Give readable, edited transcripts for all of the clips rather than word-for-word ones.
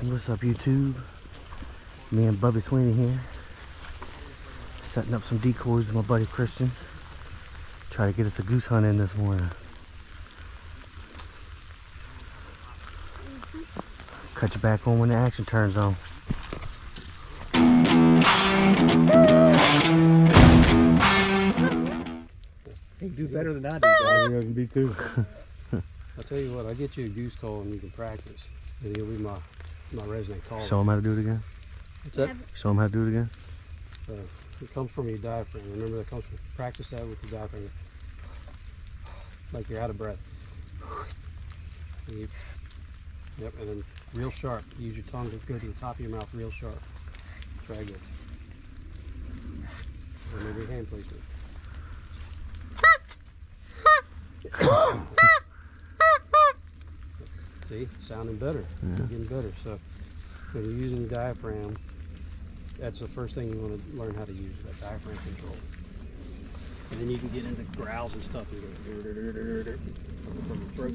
What's up, YouTube? Me and Bubby Sweeney here, setting up some decoys with my buddy Christian. Try to get us a goose hunt in this morning. Cut you back on when the action turns on. You do better than I do, dog. Yeah, me too. I'll tell you what, I'll get you a goose call and you can practice. And you'll be my resident call. Show him how to do it again. What's that? Show him how to do it again. It comes from your diaphragm. Remember, that comes from, practice that with the diaphragm. Like you're out of breath. Yep, and then real sharp. Use your tongue to go to the top of your mouth real sharp. Try again. And maybe hand placement. See, it's sounding better. Yeah. It's getting better. So when you're using the diaphragm, that's the first thing you want to learn how to use, that diaphragm control. And then you can get into growls and stuff and go from the throat.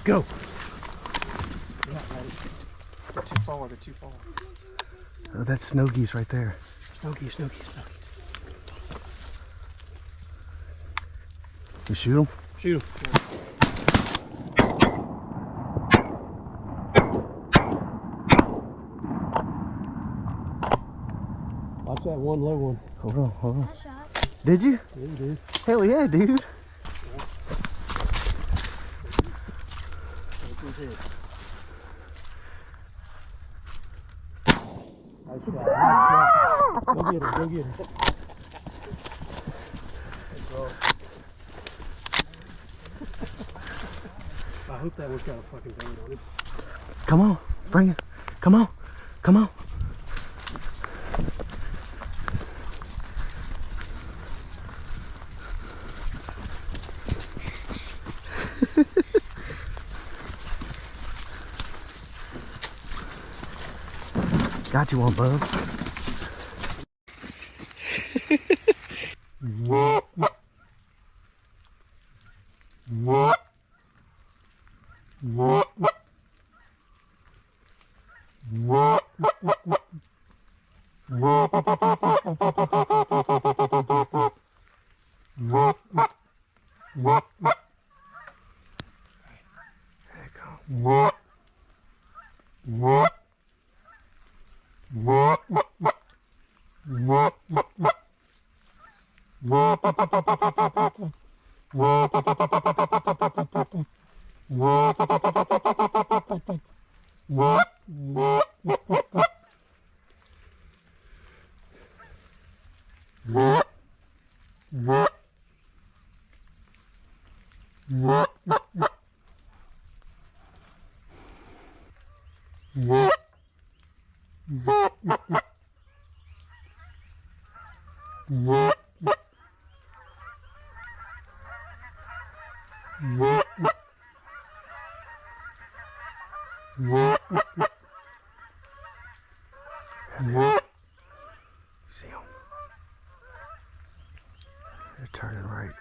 Go! They're too far, they're too far. Oh, that's snow geese right there. Snow geese, snow geese, snow geese. You shoot them? Shoot them. Watch that one low one. Hold on, hold on. I shot. Did you? Yeah, you did. Hell yeah, dude. Nice shot, nice shot. Go get her, go get her. Let's go. I hope that worked out a fucking thing on him. Come on, bring it. Come on, come on. Got you one, bub. See them? They're turning right.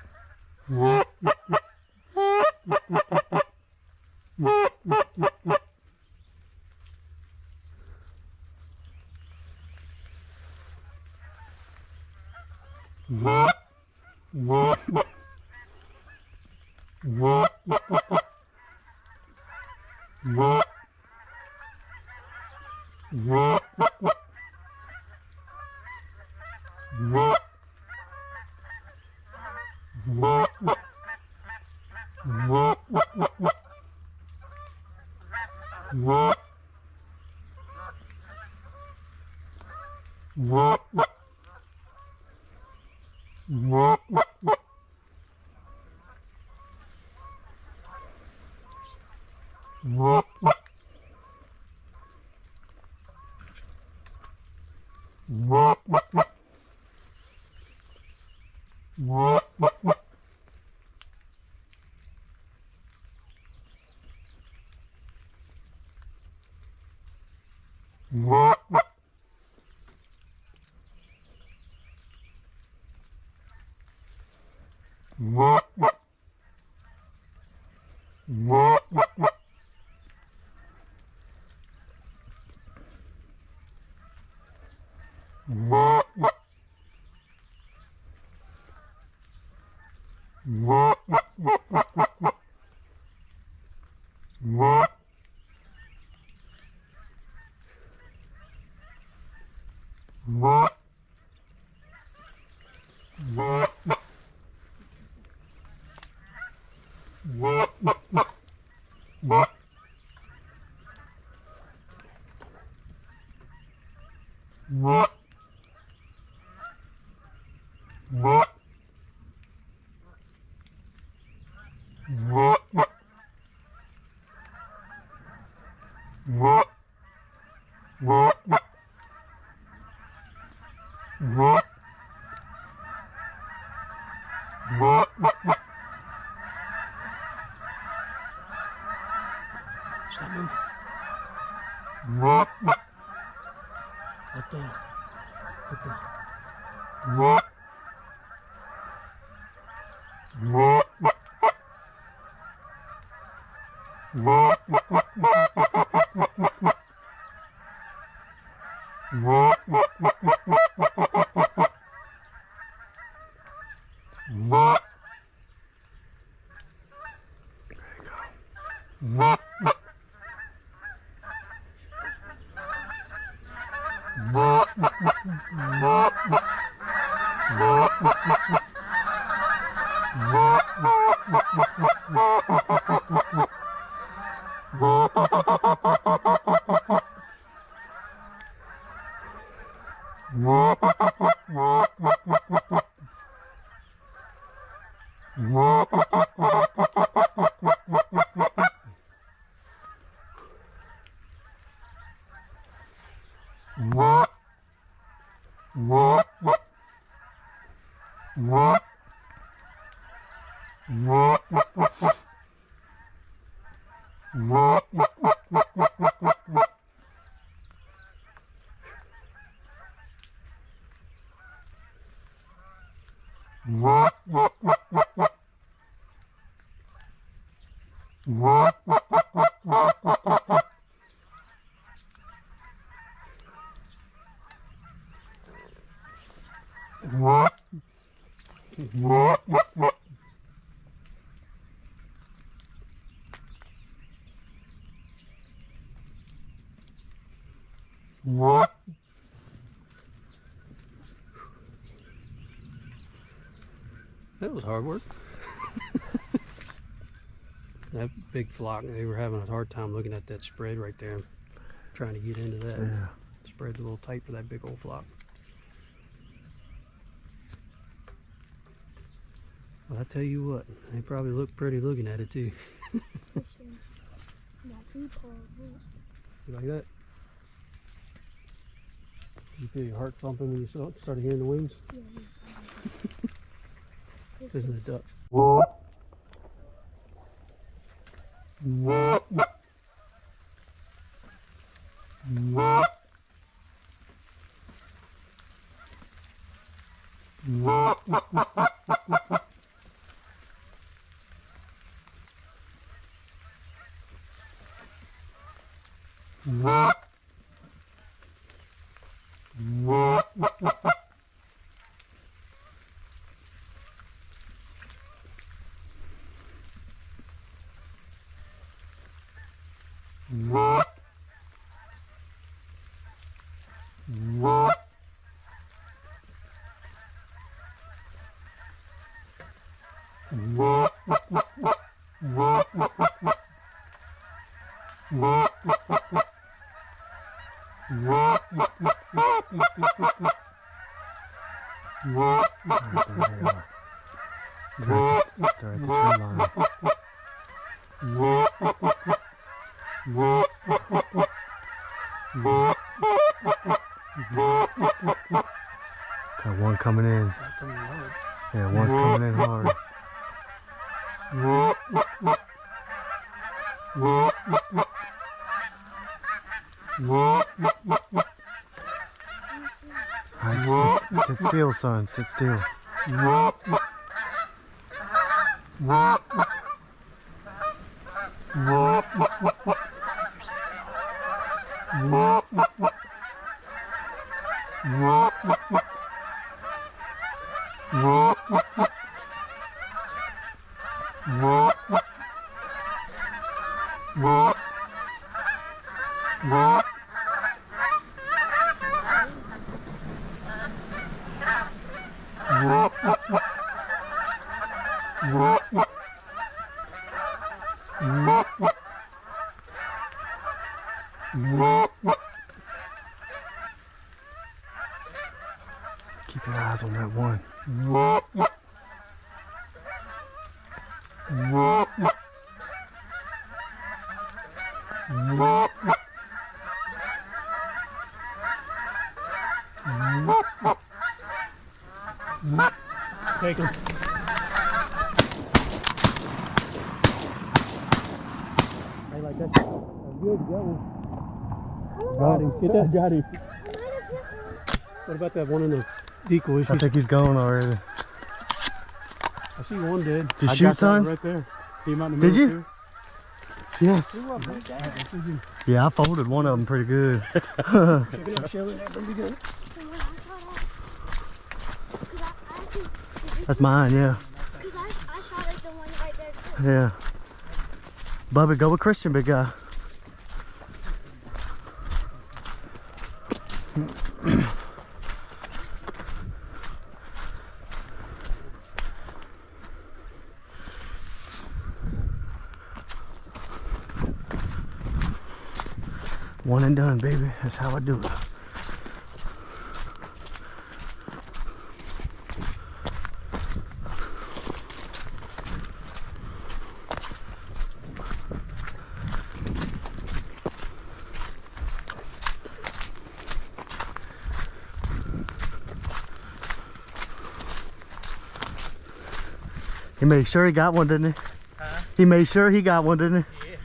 Stop moving. Let down. Let down. That was hard work. That big flock, they were having a hard time looking at that spread right there, trying to get into that. Yeah. Spread's a little tight for that big old flock. Well, I tell you what, they probably look pretty looking at it too. You like that? You feel your heart thumping when you started hearing the wings? This isn't a duck. They're at the tree line. Got one coming in. Yeah, one's coming in hard. still, son. Sit still. Keep your eyes on that one. Take him. Hey, like that's good. You got one. Got him. Get that. Got him. What about that one in the decoys? I think he's gone already. I see one dead. Did you shoot, son? Right there. See him out in the Did middle you? Too? Yes. Yeah, I folded one of them pretty good. Check it out, Shelly. That would be good. That's mine, yeah. Because I shot at the one right there too. Yeah. Bubby, go with Christian, big guy. One and done, baby. That's how I do it. He made sure he got one, didn't he? He made sure he got one, didn't he? Yeah.